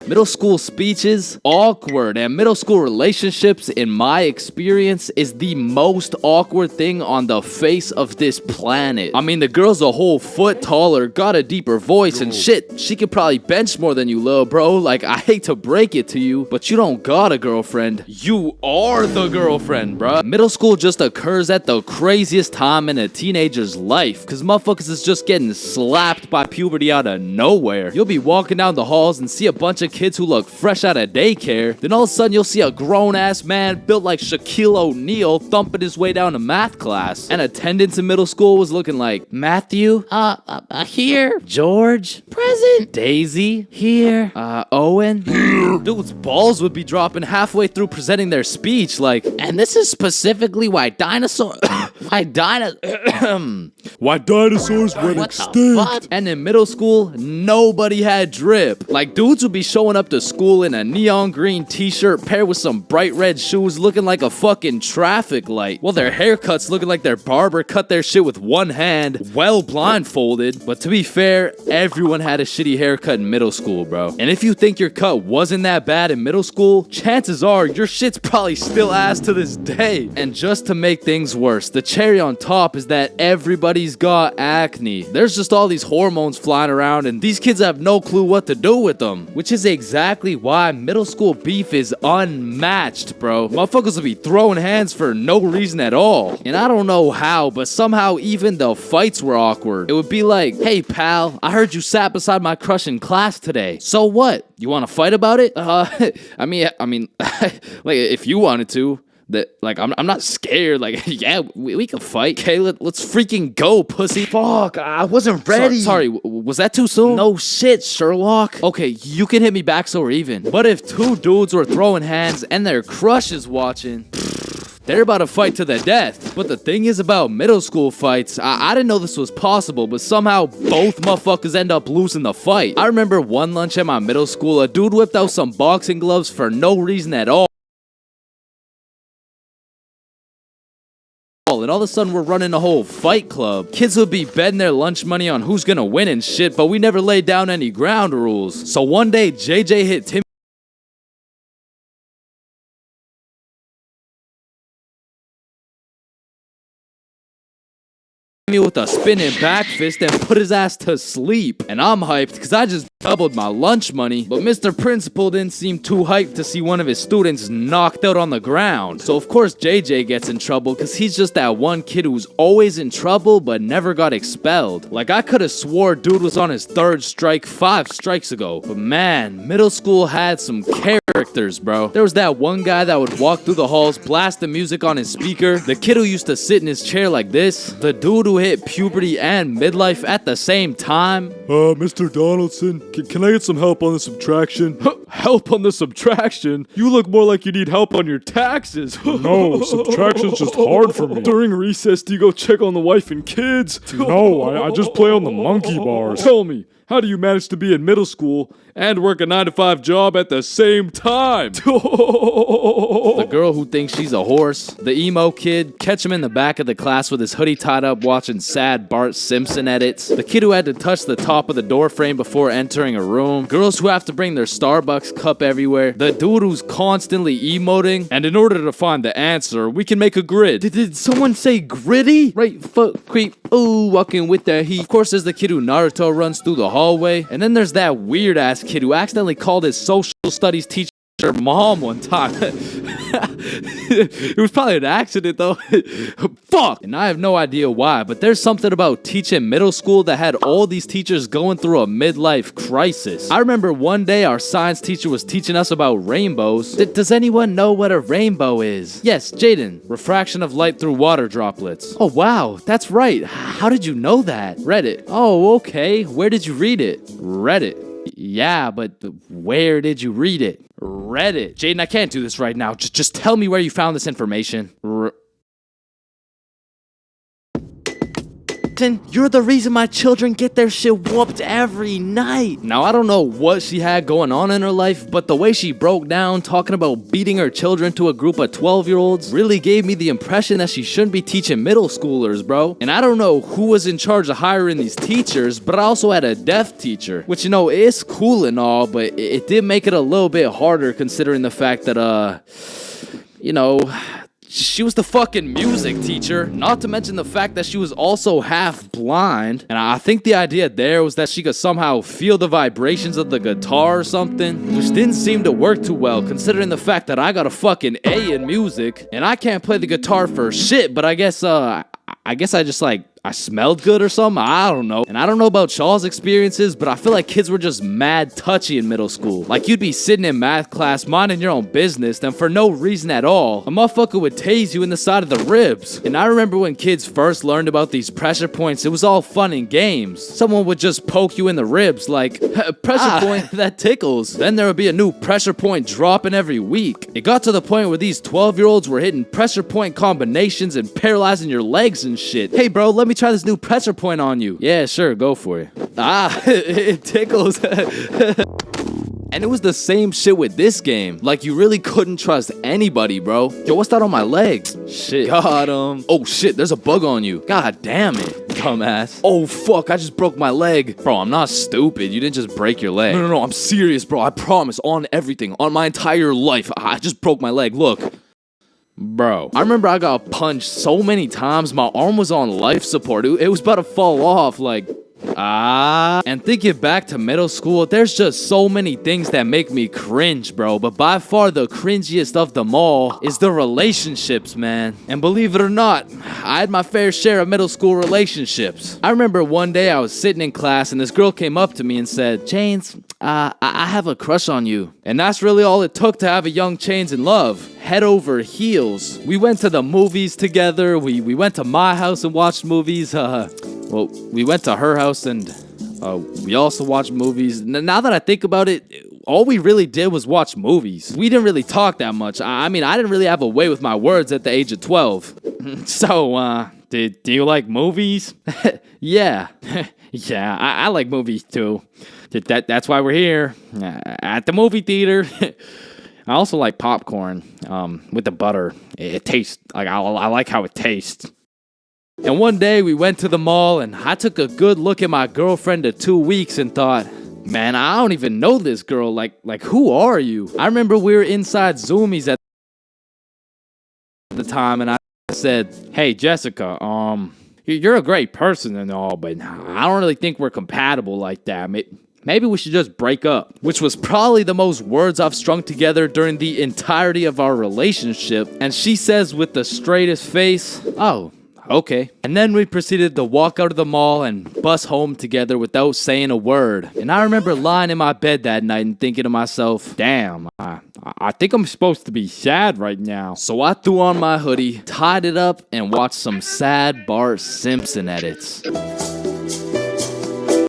Middle school speeches, awkward, and middle school relationships, in my experience, is the most awkward thing on the face of this planet. I mean, the girl's a whole foot taller, got a deeper voice, and shit, she could probably bench more than you, lil' bro. Like, I hate to break it to you, but you don't got a girlfriend. You are the girlfriend, bruh. Middle school just occurs at the craziest time in a teenager's life, cause motherfuckers is just getting slapped by puberty out of nowhere. You'll be walking down the halls and see a bunch of kids who look fresh out of daycare. Then all of a sudden you'll see a grown-ass man built like Shaquille O'Neal thumping his way down to math class. And attendance in middle school was looking like, Matthew, here. George, present. Daisy, here. Owen, here. Dude's balls would be dropping halfway through presenting their speech, like, and this is specifically why dinosaurs went extinct. And in middle school, nobody had drip. Like, dudes would be showing up to school in a neon green t-shirt paired with some bright red shoes looking like a fucking traffic light. Well, their haircuts looking like their barber cut their shit with one hand, well blindfolded. But to be fair, everyone had a shitty haircut in middle school, bro. And if you think your cut wasn't that bad in middle school, chances are your shit's probably still ass to this day. And just to make things worse, the cherry on top is that everybody's got acne. There's just all these hormones flying around and these kids have no clue what to do with them. Which is exactly why middle school beef is unmatched, bro. Motherfuckers will be throwing hands for no reason at all. And I don't know how, but somehow even the fights were awkward. It would be like, hey pal, I heard you sat beside my crush in class today. So what? You want to fight about it? I mean, like if you wanted to. That, like, I'm not scared. Like, yeah, we can fight. Okay, let's freaking go, pussy. Fuck, I wasn't ready. Sorry, was that too soon? No shit, Sherlock. Okay, you can hit me back so we're even. But if two dudes were throwing hands and their crush is watching, they're about to fight to the death. But the thing is about middle school fights, I didn't know this was possible, but somehow both motherfuckers end up losing the fight. I remember one lunch at my middle school, a dude whipped out some boxing gloves for no reason at all. And all of a sudden we're running a whole fight club. Kids would be betting their lunch money on who's gonna win and shit, but we never laid down any ground rules. So one day JJ hit Timmy with a spinning back fist and put his ass to sleep. And I'm hyped because I just doubled my lunch money. But Mr. Principal didn't seem too hyped to see one of his students knocked out on the ground. So of course JJ gets in trouble because he's just that one kid who's always in trouble but never got expelled. Like, I could have swore dude was on his third strike 5 strikes ago. But man, middle school had some characters, bro. There was that one guy that would walk through the halls, blast the music on his speaker. The kid who used to sit in his chair like this. The dude who hit puberty and midlife at the same time. Mr. Donaldson, can I get some help on the subtraction? Help on the subtraction? You look more like you need help on your taxes. No, subtraction's just hard for me. During recess, do you go check on the wife and kids? No, I just play on the monkey bars. Tell me, how do you manage to be in middle school and work a 9-to-5 job at the same time? The girl who thinks she's a horse. The emo kid. Catch him in the back of the class with his hoodie tied up watching sad Bart Simpson edits. The kid who had to touch the top of the door frame before entering a room. Girls who have to bring their Starbucks cup everywhere. The dude who's constantly emoting. And in order to find the answer, we can make a grid. Did someone say gritty? Right foot creep. Ooh, walking with the heat. Of course, there's the kid who Naruto runs through the hallway. And then there's that weird ass kid who accidentally called his social studies teacher mom one time. It was probably an accident though. Fuck! And I have no idea why, but there's something about teaching middle school that had all these teachers going through a midlife crisis. I remember one day our science teacher was teaching us about rainbows. Does anyone know what a rainbow is? Yes, Jaden. Refraction of light through water droplets. Oh wow, that's right. How did you know that? Reddit. Oh, okay. Where did you read it? Reddit. Yeah, but where did you read it? Reddit. Jaden, I can't do this right now. Just tell me where you found this information. Captain, you're the reason my children get their shit whooped every night. Now, I don't know what she had going on in her life, but the way she broke down talking about beating her children to a group of 12-year-olds really gave me the impression that she shouldn't be teaching middle schoolers, bro. And I don't know who was in charge of hiring these teachers, but I also had a deaf teacher, which, you know, is cool and all, but it did make it a little bit harder considering the fact that, you know, she was the fucking music teacher, not to mention the fact that she was also half blind. And I think the idea there was that she could somehow feel the vibrations of the guitar or something, which didn't seem to work too well considering the fact that I got a fucking A in music and I can't play the guitar for shit, but I guess I just like, I smelled good or something, I don't know. And I don't know about Shaw's experiences, but I feel like kids were just mad touchy in middle school. Like you'd be sitting in math class, minding your own business, then for no reason at all, a motherfucker would tase you in the side of the ribs. And I remember when kids first learned about these pressure points, it was all fun and games. Someone would just poke you in the ribs like, pressure point, that tickles. Then there would be a new pressure point dropping every week. It got to the point where these 12-year-olds were hitting pressure point combinations and paralyzing your legs and shit. Hey bro, let me try this new pressure point on you. Yeah, sure, go for it. It tickles. And it was the same shit with this game. Like, you really couldn't trust anybody, bro. Yo, what's that on my legs? Shit. Got him. Oh, shit, there's a bug on you. God damn it, dumbass. Oh, fuck, I just broke my leg. Bro, I'm not stupid. You didn't just break your leg. No, I'm serious, bro. I promise, on everything, on my entire life. I just broke my leg, look. Bro, I remember I got punched so many times, my arm was on life support. It was about to fall off, like, And thinking back to middle school, there's just so many things that make me cringe, bro. But by far the cringiest of them all is the relationships, man. And believe it or not, I had my fair share of middle school relationships. I remember one day I was sitting in class and this girl came up to me and said, Chains, I have a crush on you. And that's really all it took to have a young Chains in love. Head over heels. We went to the movies together. We went to my house and watched movies. Well, we went to her house and we also watched movies. Now that I think about it, all we really did was watch movies. We didn't really talk that much. I mean, I didn't really have a way with my words at the age of 12. So, do you like movies? Yeah. Yeah, I like movies too. That's why we're here at the movie theater. I also like popcorn with the butter. It tastes like I like how it tastes. And one day we went to the mall and I took a good look at my girlfriend of 2 weeks and thought, man, I don't even know this girl. Like who are you? I remember we were inside Zoomies at the time and I said, hey Jessica, you're a great person and all, but I don't really think we're compatible like that. Maybe we should just break up. Which was probably the most words I've strung together during the entirety of our relationship. And she says with the straightest face, oh, okay. And then we proceeded to walk out of the mall and bus home together without saying a word. And I remember lying in my bed that night and thinking to myself, damn, I think I'm supposed to be sad right now. So I threw on my hoodie, tied it up, and watched some sad Bart Simpson edits.